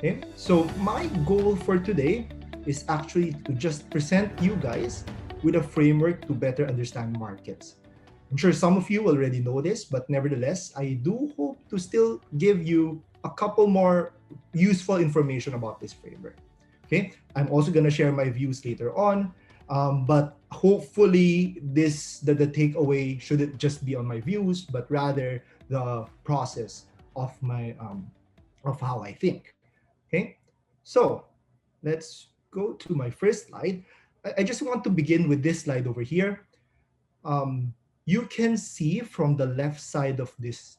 Okay, so my goal for today is actually to just present you guys with a framework to better understand markets. I'm sure some of you already know this, but nevertheless, I do hope to still give you a couple more useful information about this framework. Okay, I'm also going to share my views later on, but hopefully the takeaway shouldn't just be on my views, but rather the process of my of how I think. Okay, so let's go to my first slide. I just want to begin with this slide over here. um, you can see from the left side of this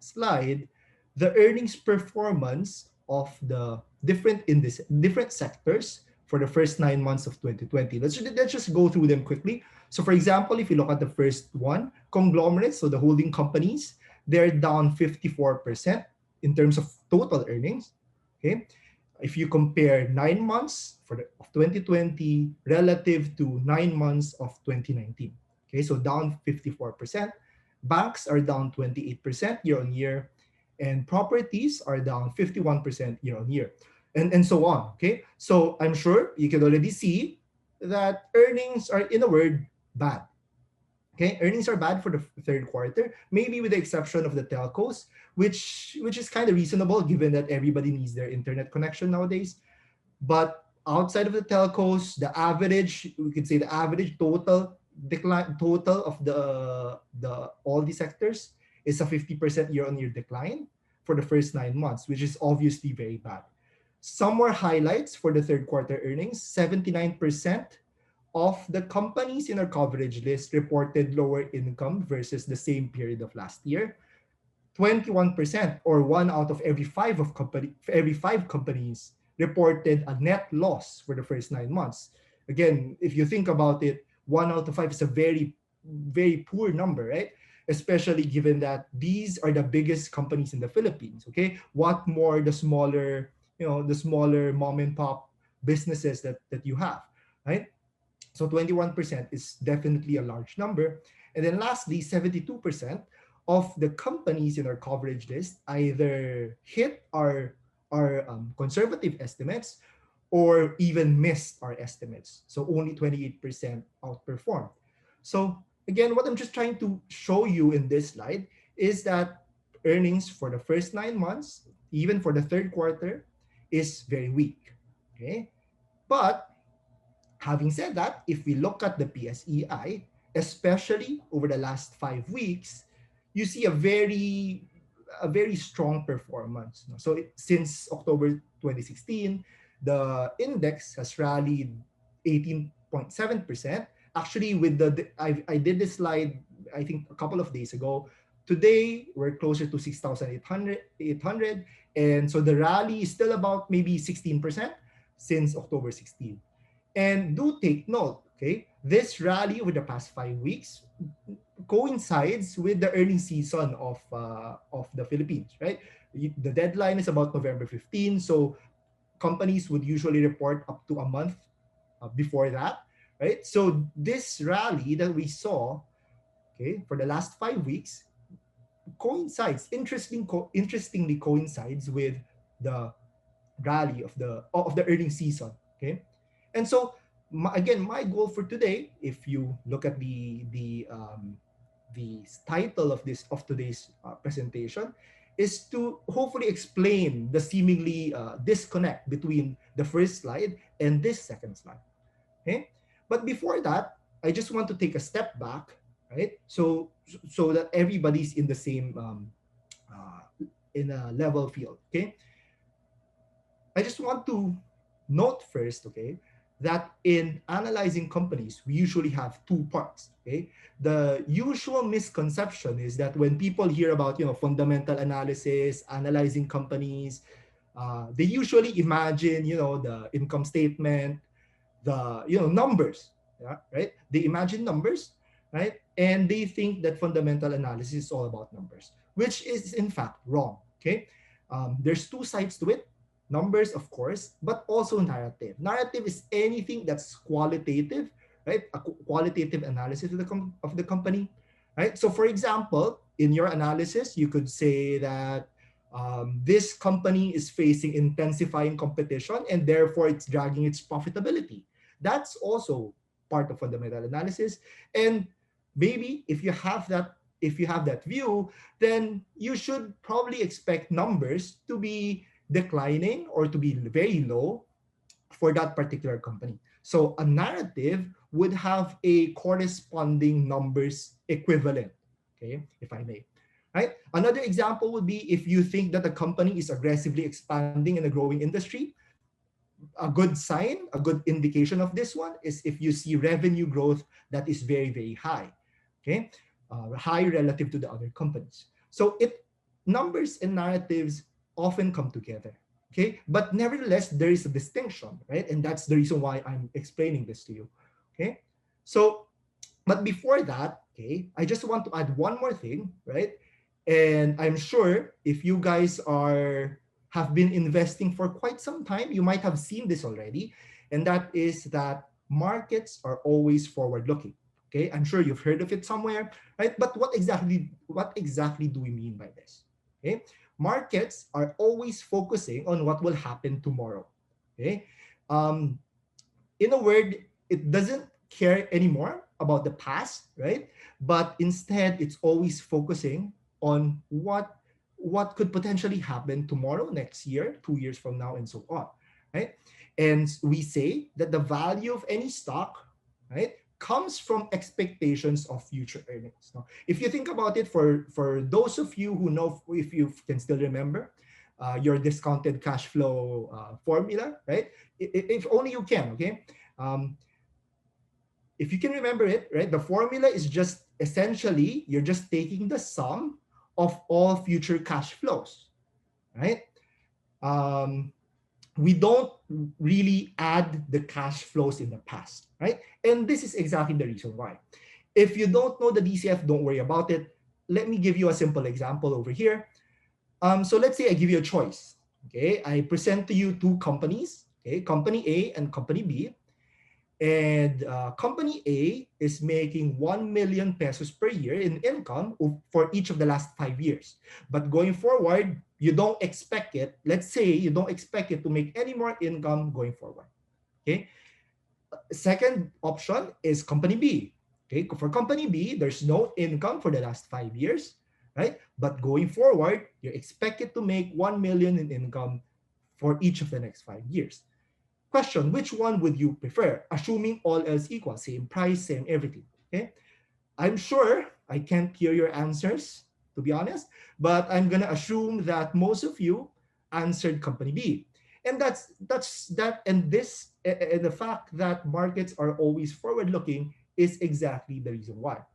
slide the earnings performance of the different sectors for the first 9 months of 2020. Let's just go through them quickly. So for example, if you look at the first one, conglomerates, so the holding companies, they're down 54% in terms of total earnings. Okay, if you compare 9 months of 2020 relative to 9 months of 2019. Okay, so down 54%. Banks are down 28% year on year, and properties are down 51% year on year, and so on. Okay, so I'm sure you can already see that earnings are, in a word, bad. Okay, earnings are bad for the third quarter, maybe with the exception of the telcos, which is kind of reasonable given that everybody needs their internet connection nowadays. But outside of the telcos, the average, we could say the average total decline total of the all the sectors is a 50% year-on-year decline for the first 9 months, which is obviously very bad. Some more highlights for the third quarter earnings: 79% of the companies in our coverage list reported lower income versus the same period of last year. 21%, or one out of every five companies, reported a net loss for the first 9 months. Again, if you think about it, one out of five is a very, very poor number, right? Especially given that these are the biggest companies in the Philippines. Okay, what more the smaller, the smaller mom and pop businesses that you have, right? So 21% is definitely a large number. And then lastly, 72% of the companies in our coverage list either hit our conservative estimates or even missed our estimates. So only 28% outperformed. So again, what I'm just trying to show you in this slide is that earnings for the first 9 months, even for the third quarter, is very weak. Okay, but having said that, if we look at the PSEi, especially over the last 5 weeks, you see a very strong performance. So since October 2016, the index has rallied 18.7%. Actually, I did this slide, I think, a couple of days ago. Today, we're closer to 6,800, and so the rally is still about maybe 16% since October 16. And do take note, okay, this rally over the past 5 weeks coincides with the earnings season of the Philippines, right? The deadline is about November 15, so companies would usually report up to a month before that, right? So this rally that we saw, okay, for the last 5 weeks coincides, interestingly coincides with the rally of the earnings season, okay? And so again, my goal for today, if you look at the title of today's presentation, is to hopefully explain the seemingly disconnect between the first slide and this second slide. Okay, but before that, I just want to take a step back, right? So that everybody's in the same in a level field. Okay, I just want to note first, okay, that in analyzing companies, we usually have two parts. Okay, the usual misconception is that when people hear about fundamental analysis, analyzing companies, they usually imagine the income statement, the numbers, yeah, right? They imagine numbers, right? And they think that fundamental analysis is all about numbers, which is in fact wrong. Okay, there's two sides to it: numbers, of course, but also narrative. Narrative is anything that's qualitative, right? A qualitative analysis of the company, right? So, for example, in your analysis, you could say that This company is facing intensifying competition and therefore it's dragging its profitability. That's also part of fundamental analysis. And maybe if you have that view, then you should probably expect numbers to be declining or to be very low for that particular company. So a narrative would have a corresponding numbers equivalent, okay, if I may. Right? Another example would be if you think that a company is aggressively expanding in a growing industry, a good sign, a good indication of this one is if you see revenue growth that is very, very high, okay, high relative to the other companies. So numbers and narratives often come together, okay, but nevertheless there is a distinction, right? And that's the reason why I'm explaining this to you, okay. So, but before that, okay, I just want to add one more thing, right? And I'm sure if you guys have been investing for quite some time, you might have seen this already, and that is that markets are always forward looking. Okay, I'm sure you've heard of it somewhere, right? But what exactly do we mean by this? Okay, markets are always focusing on what will happen tomorrow. Okay, um, in a word, it doesn't care anymore about the past, right? But instead, it's always focusing on what could potentially happen tomorrow, next year, 2 years from now, and so on, right? And we say that the value of any stock, right, comes from expectations of future earnings. Now, if you think about it, for those of you who know, if you can still remember, your discounted cash flow formula, right? If only you can, okay? Um, if you can remember it, right, the formula is just essentially you're just taking the sum of all future cash flows, right? Um, we don't really add the cash flows in the past, right? And this is exactly the reason why. If you don't know the DCF, don't worry about it. Let me give you a simple example over here. So let's say I give you a choice. Okay, I present to you two companies, okay, company A and company B. And company A is making 1 million pesos per year in income for each of the last 5 years. But going forward, you don't expect it. Let's say you don't expect it to make any more income going forward. Okay. Second option is company B. Okay. For company B, there's no income for the last 5 years, right? But going forward, you expect it to make 1 million in income for each of the next 5 years. Question, which one would you prefer? Assuming all else equal, same price, same everything. Okay. I'm sure I can't hear your answers, to be honest, but I'm gonna assume that most of you answered company B. And and the fact that markets are always forward looking is exactly the reason why.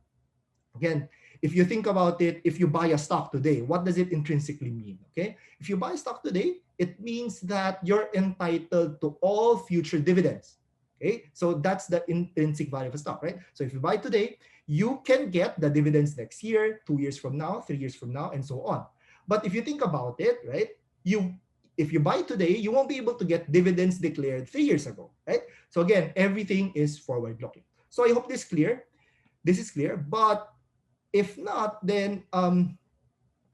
Again, if you think about it, if you buy a stock today, what does it intrinsically mean? Okay. If you buy stock today, it means that you're entitled to all future dividends. Okay. So that's the intrinsic value of a stock, right? So if you buy today, you can get the dividends next year, 2 years from now, 3 years from now, and so on. But if you think about it, right, if you buy today, you won't be able to get dividends declared 3 years ago, right? So again, everything is forward looking. So I hope this clear. This is clear, but if not, then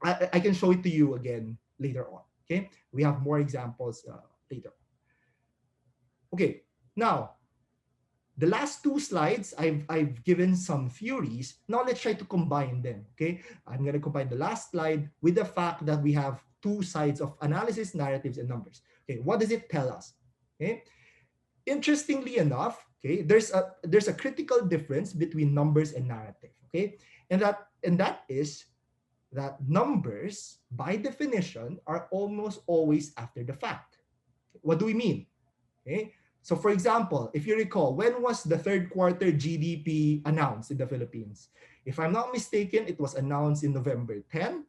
I can show it to you again later on. Okay, we have more examples later. Okay, now the last two slides I've given some theories. Now let's try to combine them. Okay, I'm gonna combine the last slide with the fact that we have two sides of analysis, narratives, and numbers. Okay, what does it tell us? Okay, interestingly enough, okay, there's a critical difference between numbers and narrative. Okay, and that is that numbers, by definition, are almost always after the fact. What do we mean? Okay. So for example, if you recall, when was the third quarter GDP announced in the Philippines? If I'm not mistaken, it was announced in November 10,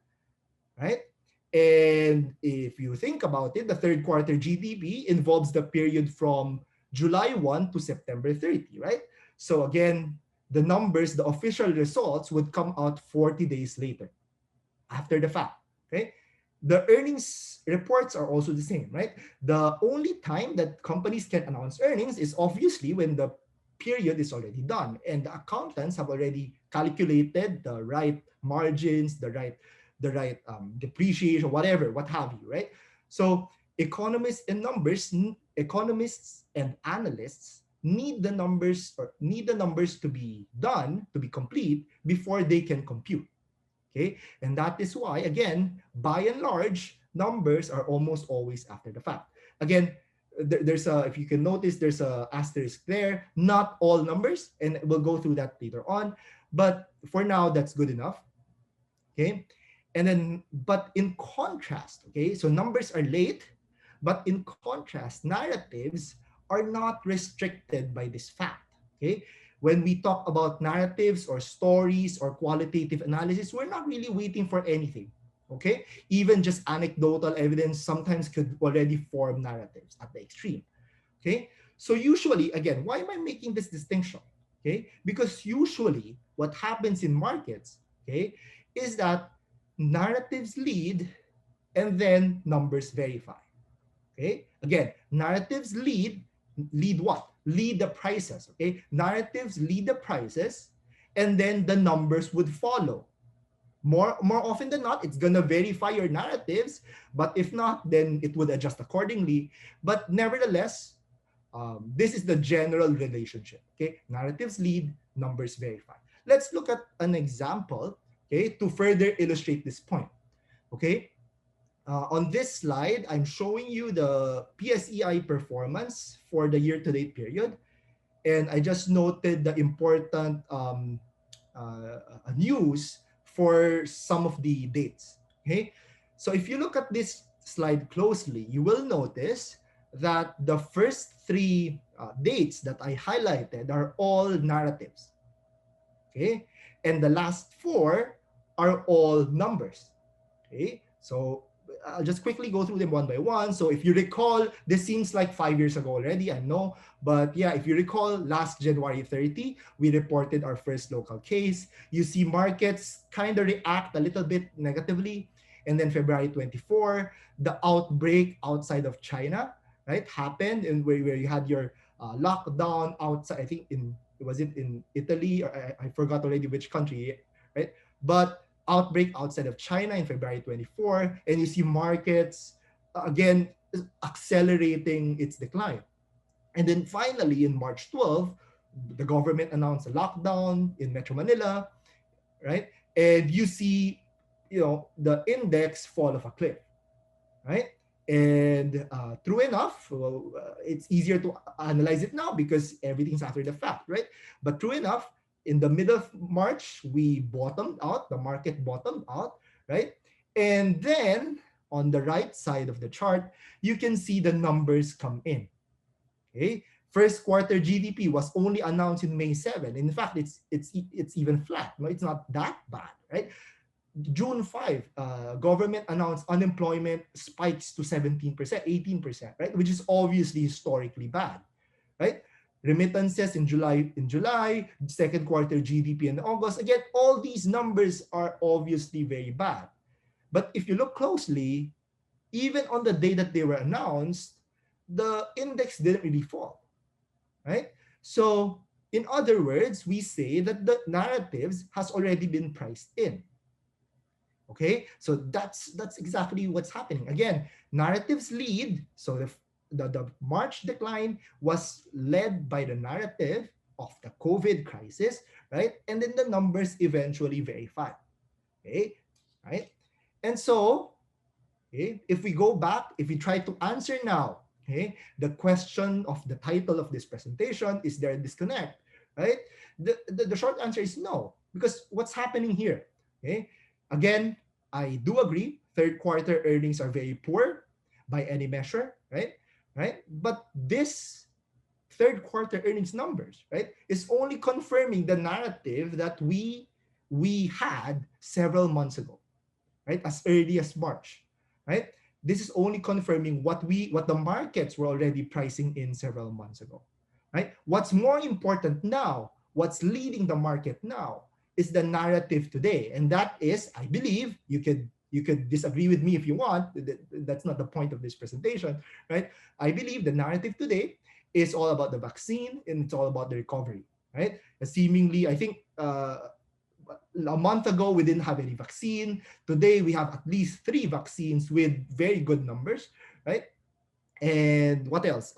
right? And if you think about it, the third quarter GDP involves the period from July 1 to September 30, right? So again, the numbers, the official results would come out 40 days later, after the fact, okay? The earnings reports are also the same, right? The only time that companies can announce earnings is obviously when the period is already done and the accountants have already calculated the right margins, the right depreciation, whatever, what have you, right? So economists and analysts need the numbers to be done, to be complete before they can compute. Okay, and that is why, again, by and large, numbers are almost always after the fact. Again, there's a, if you can notice, there's a asterisk there. Not all numbers, and we'll go through that later on. But for now, that's good enough. Okay, and then, but in contrast, okay, so numbers are late, but in contrast, narratives are not restricted by this fact. Okay, when we talk about narratives or stories or qualitative analysis, we're not really waiting for anything. Okay, even just anecdotal evidence sometimes could already form narratives at the extreme. Okay, so usually, again, why am I making this distinction? Okay, because usually what happens in markets, okay, is that narratives lead and then numbers verify. Okay, again, narratives lead what? Lead the prices. Okay, narratives lead the prices, and then the numbers would follow. More often than not, it's gonna verify your narratives, but if not, then it would adjust accordingly. But nevertheless, this is the general relationship. Okay, narratives lead, numbers verify. Let's look at an example, okay, to further illustrate this point. Okay, on this slide, I'm showing you the PSEi performance for the year-to-date period, and I just noted the important news for some of the dates. Okay, so if you look at this slide closely, you will notice that the first three dates that I highlighted are all narratives. Okay, and the last four are all numbers. Okay, so I'll just quickly go through them one by one. So if you recall, this seems like 5 years ago already, I know. But yeah, if you recall, last January 30, we reported our first local case. You see markets kind of react a little bit negatively. And then February 24, the outbreak outside of China, right, happened, and where you had your lockdown outside, I think was it in Italy, or I forgot already which country, right? But outbreak outside of China in February 24, and you see markets again accelerating its decline. And then finally, in March 12, the government announced a lockdown in Metro Manila, right? And you see, the index fall off a cliff, right? And true enough, well, it's easier to analyze it now because everything's after the fact, right? But true enough, in the middle of March, we bottomed out, the market bottomed out, right? And then on the right side of the chart, you can see the numbers come in. Okay, first quarter GDP was only announced in May 7. In fact, it's even flat. No, it's not that bad, right? June 5, government announced unemployment spikes to 17%, 18%, right? Which is obviously historically bad, right? Remittances in July, second quarter GDP in August. Again, all these numbers are obviously very bad. But if you look closely, even on the day that they were announced, the index didn't really fall, right? So, in other words, we say that the narratives has already been priced in. Okay, so that's exactly what's happening. Again, narratives lead. So the March decline was led by the narrative of the COVID crisis, right? And then the numbers eventually verify. Okay, right? And so, okay, if we go back, if we try to answer now, okay, the question of the title of this presentation, is there a disconnect, right? The short answer is no, because what's happening here? Okay, again, I do agree, third quarter earnings are very poor by any measure, right? Right? But this third quarter earnings numbers, right, is only confirming the narrative that we had several months ago, right? As early as March, right? This is only confirming what the markets were already pricing in several months ago, right? What's more important now, what's leading the market now, is the narrative today, and that is, I believe, you could disagree with me if you want. That's not the point of this presentation, right? I believe the narrative today is all about the vaccine and it's all about the recovery, right? Seemingly, I think a month ago, we didn't have any vaccine. Today, we have at least 3 vaccines with very good numbers, right? And what else?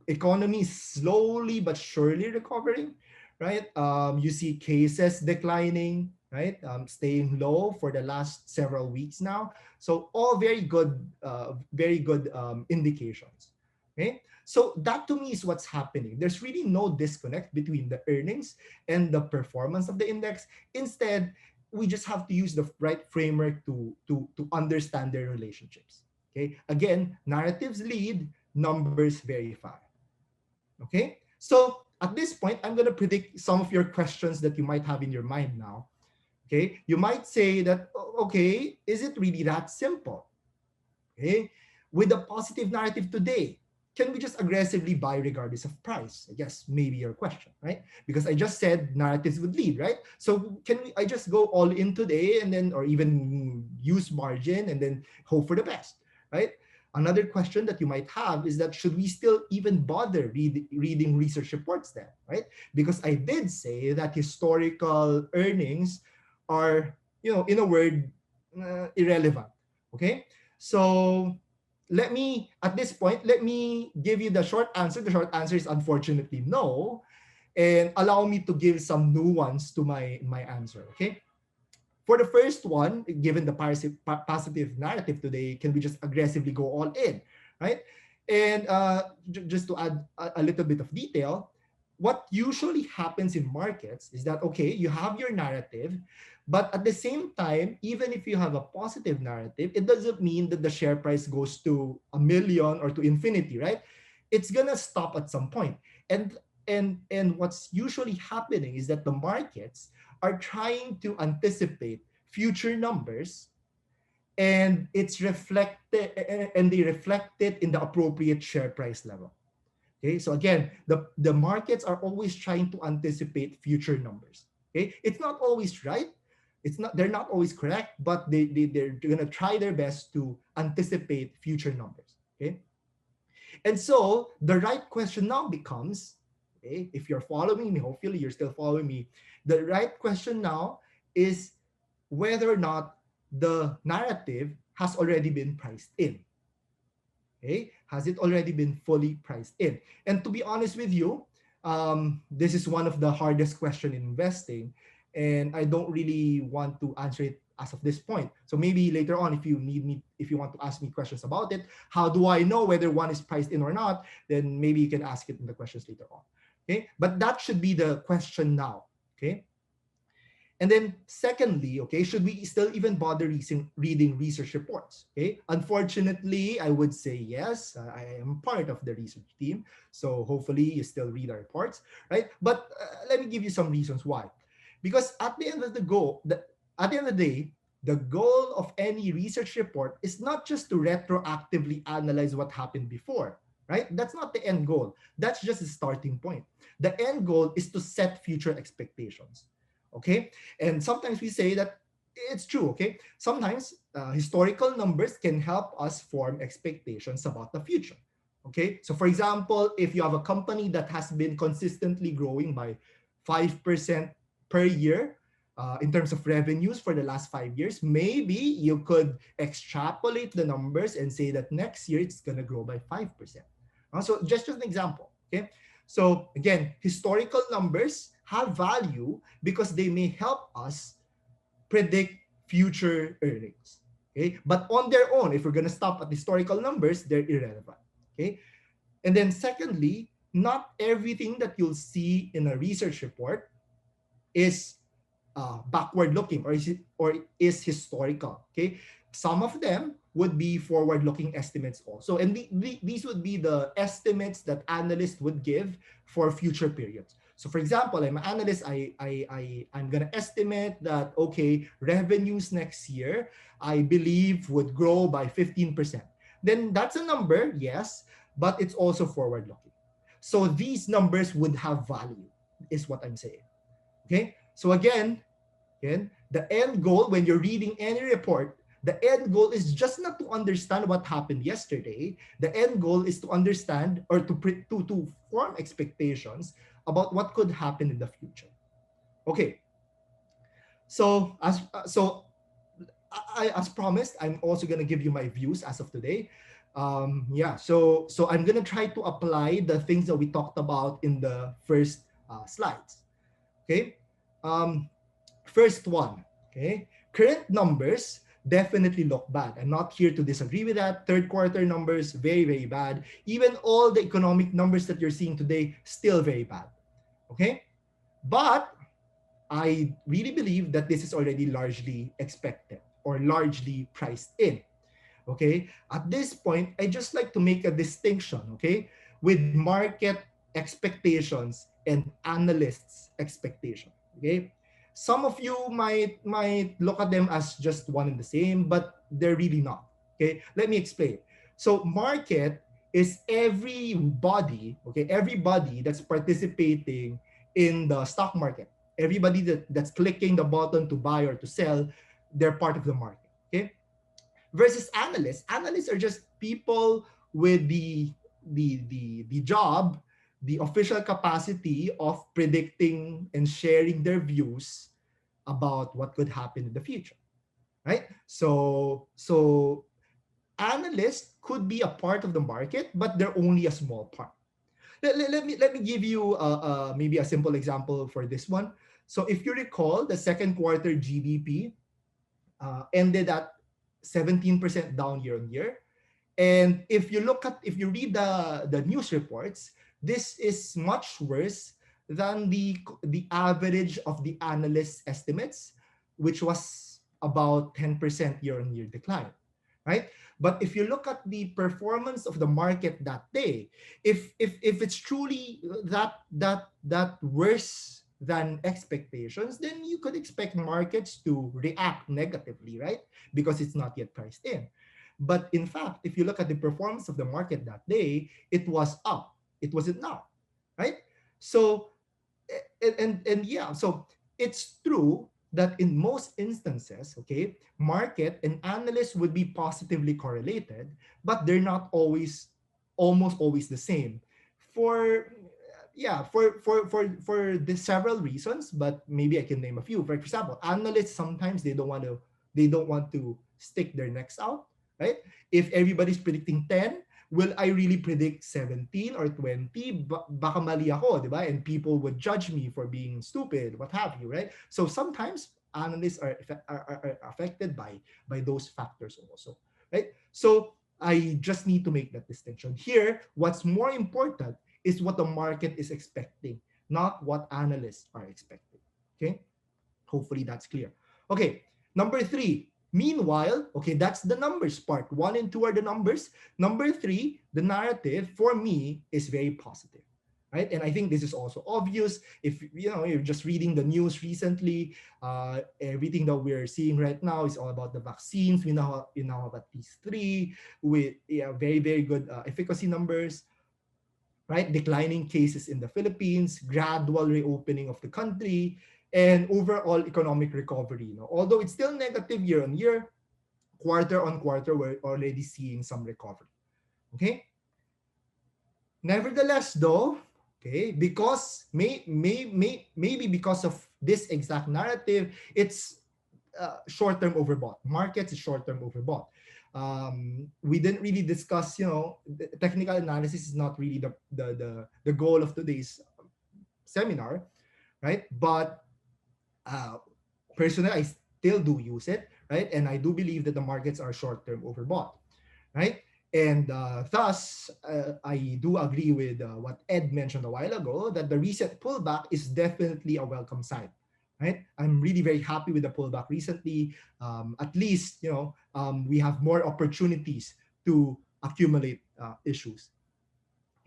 Economy is slowly but surely recovering, right? You see cases declining, right? Staying low for the last several weeks now. So all very good indications. Okay, so that to me is what's happening. There's really no disconnect between the earnings and the performance of the index. Instead, we just have to use the right framework to understand their relationships. Okay, again, narratives lead, numbers verify. Okay, so at this point, I'm going to predict some of your questions that you might have in your mind now. Okay, you might say that, okay, is it really that simple? Okay, with a positive narrative today, can we just aggressively buy regardless of price? I guess maybe your question, right? Because I just said narratives would lead, right? So I just go all in today and then, or even use margin and then hope for the best, right? Another question that you might have is that should we still even bother reading research reports then, right? Because I did say that historical earnings are, in a word, irrelevant. Okay, so at this point, let me give you the short answer. The short answer is unfortunately no, and allow me to give some nuance to my answer. Okay, for the first one, given the positive narrative today, can we just aggressively go all in, right? And just to add a little bit of detail, what usually happens in markets is that, okay, you have your narrative, but at the same time, even if you have a positive narrative, it doesn't mean that the share price goes to a million or to infinity, right? It's gonna stop at some point. And what's usually happening is that the markets are trying to anticipate future numbers, and they reflect it in the appropriate share price level. Okay, so again, the markets are always trying to anticipate future numbers. Okay, it's not always right. They're not always correct, but they're gonna try their best to anticipate future numbers. Okay. And so the right question now becomes, okay, if you're following me, hopefully you're still following me, the right question now is whether or not the narrative has already been priced in. Okay, has it already been fully priced in? And to be honest with you, this is one of the hardest questions in investing, and I don't really want to answer it as of this point. So maybe later on, if you want to ask me questions about it, how do I know whether one is priced in or not? Then maybe you can ask it in the questions later on. Okay, but that should be the question now. Okay. And then secondly, okay, should we still even bother reading research reports? Okay, unfortunately, I would say yes. I am part of the research team, so hopefully you still read our reports, right? But let me give you some reasons why. Because at the end of at the end of the day, the goal of any research report is not just to retroactively analyze what happened before, right? That's not the end goal. That's just the starting point. The end goal is to set future expectations. Okay, and sometimes we say that it's true. Okay, sometimes historical numbers can help us form expectations about the future. Okay, so for example, if you have a company that has been consistently growing by 5% per year in terms of revenues for the last 5 years, maybe you could extrapolate the numbers and say that next year it's going to grow by 5%. So just an example. Okay, so again, historical numbers have value because they may help us predict future earnings. Okay, but on their own, if we're going to stop at historical numbers, they're irrelevant. Okay, and then secondly, not everything that you'll see in a research report is backward looking or is historical. Okay, some of them would be forward looking estimates also, and these would be the estimates that analysts would give for future periods. So for example, I'm an analyst. I'm gonna estimate that, okay, revenues next year I believe would grow by 15%. Then that's a number, yes, but it's also forward looking. So these numbers would have value, is what I'm saying. Okay, so again, the end goal when you're reading any report, the end goal is just not to understand what happened yesterday. The end goal is to understand or to form expectations about what could happen in the future. Okay, So as promised, I'm also gonna give you my views as of today. Yeah, so I'm gonna try to apply the things that we talked about in the first slides. Okay, um, first one. Okay, current numbers definitely look bad. I'm not here to disagree with that. Third quarter numbers very bad. Even all the economic numbers that you're seeing today still very bad. Okay, but I really believe that this is already largely expected or largely priced in. Okay, at this point, I just like to make a distinction, okay, with market expectations and analysts' expectation. Okay, some of you might look at them as just one and the same, but they're really not. Okay, let me explain. So, market is everybody that's participating in the stock market, everybody that's clicking the button to buy or to sell, they're part of the market. Okay, versus analysts. Analysts are just people with the job, the official capacity of predicting and sharing their views about what could happen in the future, right? So analysts could be a part of the market, but they're only a small part. Let me give you maybe a simple example for this one. So if you recall, the second quarter GDP ended at 17% down year on year. And if you read the news reports, this is much worse than the average of the analysts' estimates, which was about 10% year on year decline, right? But if you look at the performance of the market that day, if it's truly that worse than expectations, then you could expect markets to react negatively, right? Because it's not yet priced in. But in fact, if you look at the performance of the market that day, it was up. It wasn't down, right? So and yeah, so it's true that in most instances, okay, market and analysts would be positively correlated, but they're not almost always the same. For yeah, for the several reasons, but maybe I can name a few. For example, analysts sometimes they don't want to stick their necks out, right? If everybody's predicting 10, will I really predict 17 or 20? Baka mali ako, di ba? And people would judge me for being stupid, what have you, right? So sometimes analysts are affected by those factors also, right? So I just need to make that distinction. Here, what's more important is what the market is expecting, not what analysts are expecting. Okay? Hopefully that's clear. Okay, number three. Meanwhile, okay, that's the numbers part. One and two are the numbers. Number three, the narrative for me is very positive, right? And I think this is also obvious. If you're just reading the news recently, everything that we're seeing right now is all about the vaccines. We now have at least three with very good efficacy numbers, right? Declining cases in the Philippines, gradual reopening of the country, and overall economic recovery. Although it's still negative year on year, quarter on quarter, we're already seeing some recovery. Okay. Nevertheless, though, okay, because maybe because of this exact narrative, it's short-term overbought. Markets is short-term overbought. We didn't really discuss, the technical analysis is not really the goal of today's seminar, right? But uh, personally, I still do use it, right? And I do believe that the markets are short-term overbought, right? And thus, I do agree with what Ed mentioned a while ago, that the recent pullback is definitely a welcome sign, right? I'm really very happy with the pullback recently. At least, we have more opportunities to accumulate issues.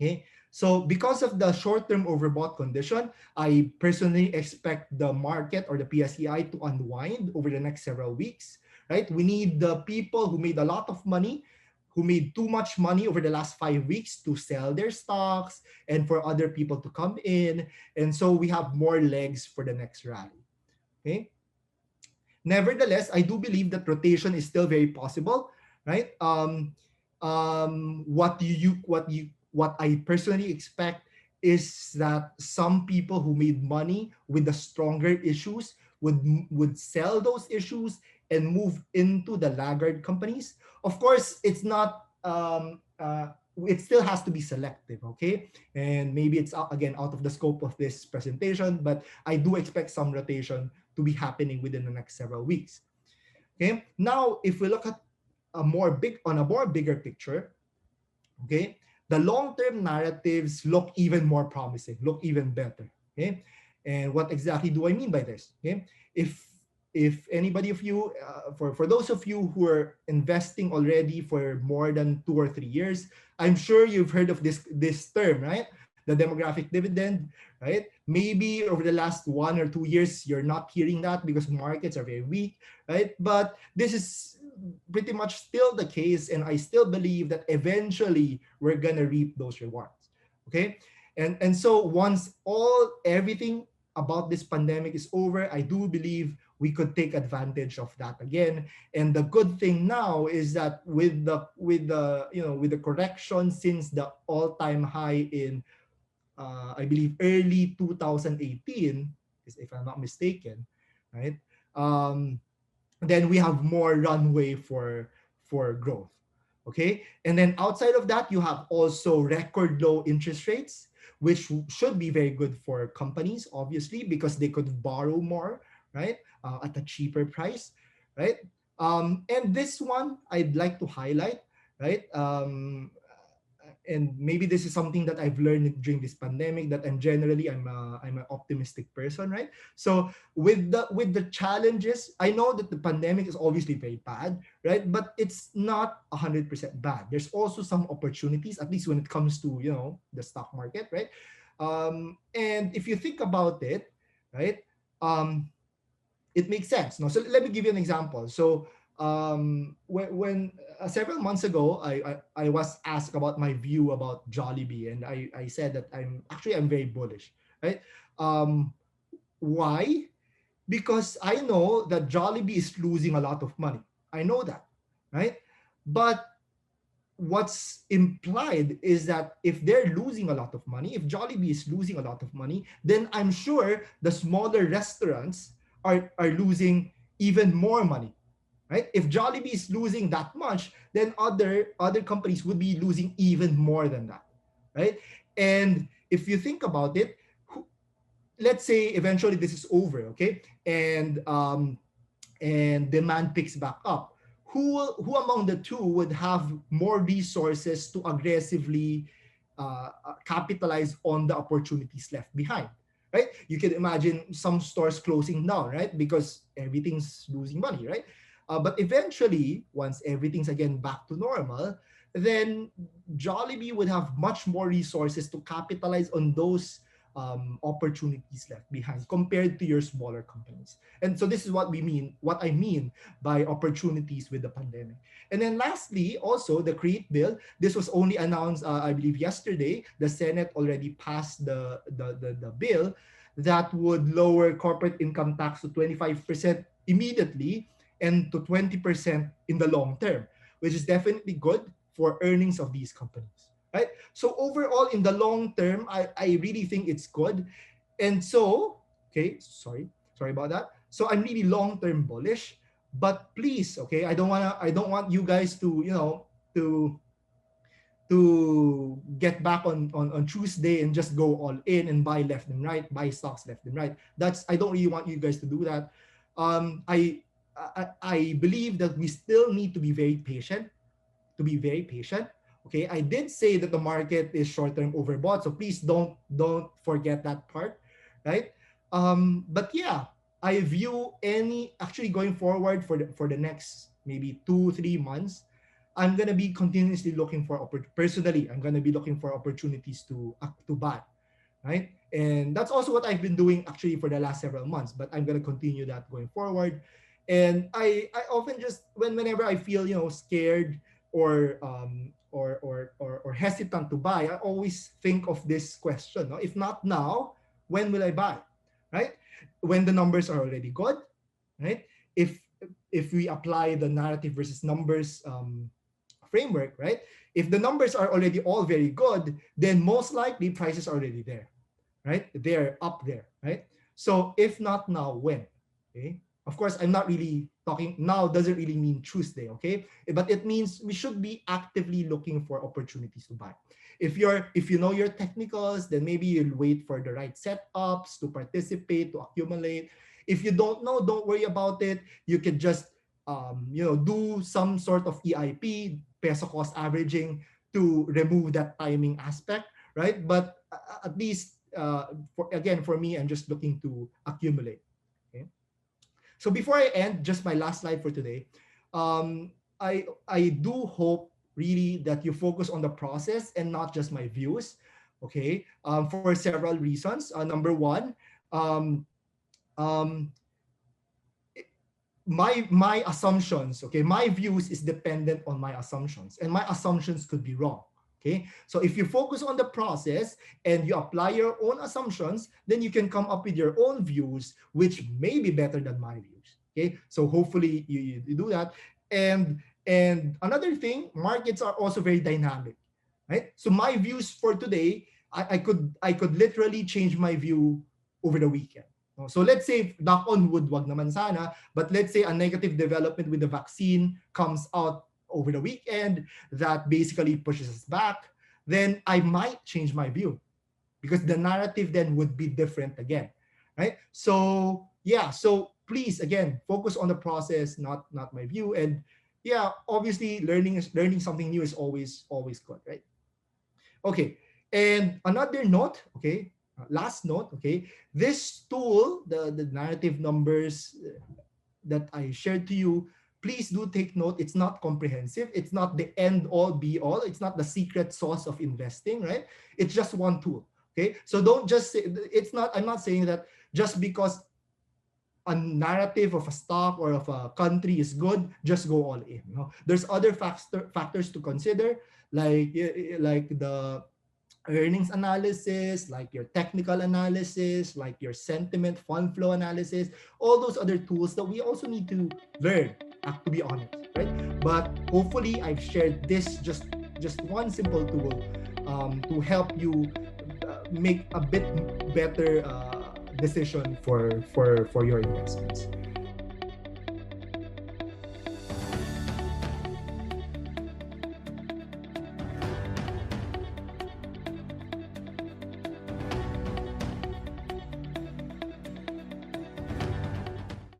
Okay. So because of the short-term overbought condition, I personally expect the market or the PSEi to unwind over the next several weeks, right? We need the people who made a lot of money, who made too much money over the last 5 weeks to sell their stocks and for other people to come in. And so we have more legs for the next rally. Okay. Nevertheless, I do believe that rotation is still very possible, right? What I personally expect is that some people who made money with the stronger issues would sell those issues and move into the laggard companies. Of course, it's not. It still has to be selective, okay? And maybe it's again out of the scope of this presentation, but I do expect some rotation to be happening within the next several weeks. Okay. Now, if we look at a more bigger picture, okay, the long-term narratives look even more promising, look even better. Okay, and what exactly do I mean by this? Okay, if if anybody of you, for those of you who are investing already for more than 2 or 3 years, I'm sure you've heard of this term, right? The demographic dividend, right? Maybe over the last 1 or 2 years, you're not hearing that because markets are very weak, right? But this is pretty much still the case, and I still believe that eventually we're gonna reap those rewards. Okay, and so once everything about this pandemic is over, I do believe we could take advantage of that again. And the good thing now is that with the correction since the all-time high in I believe early 2018, if I'm not mistaken, right? Um, then we have more runway for growth. Okay, and then outside of that, you have also record low interest rates, which should be very good for companies, obviously, because they could borrow more, right, at a cheaper price, right? And this one I'd like to highlight, right? And maybe this is something that I've learned during this pandemic, that I'm an optimistic person, right? So with the challenges, I know that the pandemic is obviously very bad, right? But it's not 100% bad. There's also some opportunities, at least when it comes to the stock market, right? And if you think about it, right, it makes sense. No, so let me give you an example. So when several months ago, I was asked about my view about Jollibee, and I said that I'm very bullish, right? Um, why? Because I know that Jollibee is losing a lot of money. I know that, right? But what's implied is that if they're losing a lot of money, if Jollibee is losing a lot of money, then I'm sure the smaller restaurants are losing even more money, right? If Jollibee is losing that much, then other companies would be losing even more than that, right? And if you think about it, let's say eventually this is over, okay, and demand picks back up, who among the two would have more resources to aggressively capitalize on the opportunities left behind, right? You can imagine some stores closing down, right, because everything's losing money, right? But eventually, once everything's again back to normal, then Jollibee would have much more resources to capitalize on those opportunities left behind compared to your smaller companies. And so this is what I mean by opportunities with the pandemic. And then lastly, also the CREATE bill. This was only announced, I believe, yesterday. The Senate already passed the bill that would lower corporate income tax to 25% immediately and to 20% in the long term, which is definitely good for earnings of these companies, right? So overall, in the long term, I really think it's good. And so, okay, sorry about that. So I'm really long term bullish, but please, okay, I don't want you guys to to get back on Tuesday and just go all in and buy left and right, buy stocks left and right. I don't really want you guys to do that. Um, I I believe that we still need to be very patient, Okay, I did say that the market is short-term overbought, so please don't forget that part, right? But yeah, I view any actually going forward for the next maybe 2-3 months. I'm gonna be continuously looking for personally. I'm gonna be looking for opportunities to buy, right? And that's also what I've been doing actually for the last several months. But I'm gonna continue that going forward. And I often just whenever I feel scared or hesitant to buy, I always think of this question: no? If not now, when will I buy? Right? When the numbers are already good, right? If if we apply the narrative versus numbers framework, right? If the numbers are already all very good, then most likely prices are already there, right? They're up there, right? So if not now, when? Okay. Of course, I'm not really talking now, doesn't really mean Tuesday, okay? But it means we should be actively looking for opportunities to buy. If you know your technicals, then maybe you'll wait for the right setups to participate, to accumulate. If you don't know, don't worry about it. You can just do some sort of EIP, peso cost averaging, to remove that timing aspect, right? But at least for me, I'm just looking to accumulate. Okay. So before I end, just my last slide for today. I do hope really that you focus on the process and not just my views. Okay. For several reasons. Number one, um, um, my assumptions, okay, my views is dependent on my assumptions, and my assumptions could be wrong. Okay, so if you focus on the process and you apply your own assumptions, then you can come up with your own views, which may be better than my views. Okay, so hopefully you do that. And another thing, markets are also very dynamic, right? So my views for today, I could literally change my view over the weekend. So let's say, knock on wood, wag naman sana, but let's say a negative development with the vaccine comes out over the weekend that basically pushes us back, then I might change my view because the narrative then would be different again, right? So yeah, so please again focus on the process, not my view. And yeah, obviously learning something new is always good, right? Okay, and another note, okay, last note, okay, this tool, the narrative numbers that I shared to you, please do take note. It's not comprehensive. It's not the end all be all. It's not the secret sauce of investing, right? It's just one tool. Okay, so don't just say it's not. I'm not saying that just because a narrative of a stock or of a country is good, just go all in. No? There's other factors to consider, like the earnings analysis, like your technical analysis, like your sentiment, fund flow analysis, all those other tools that we also need to learn, to be honest, right? But hopefully I've shared this just one simple tool to help you make a bit better decision for your investments.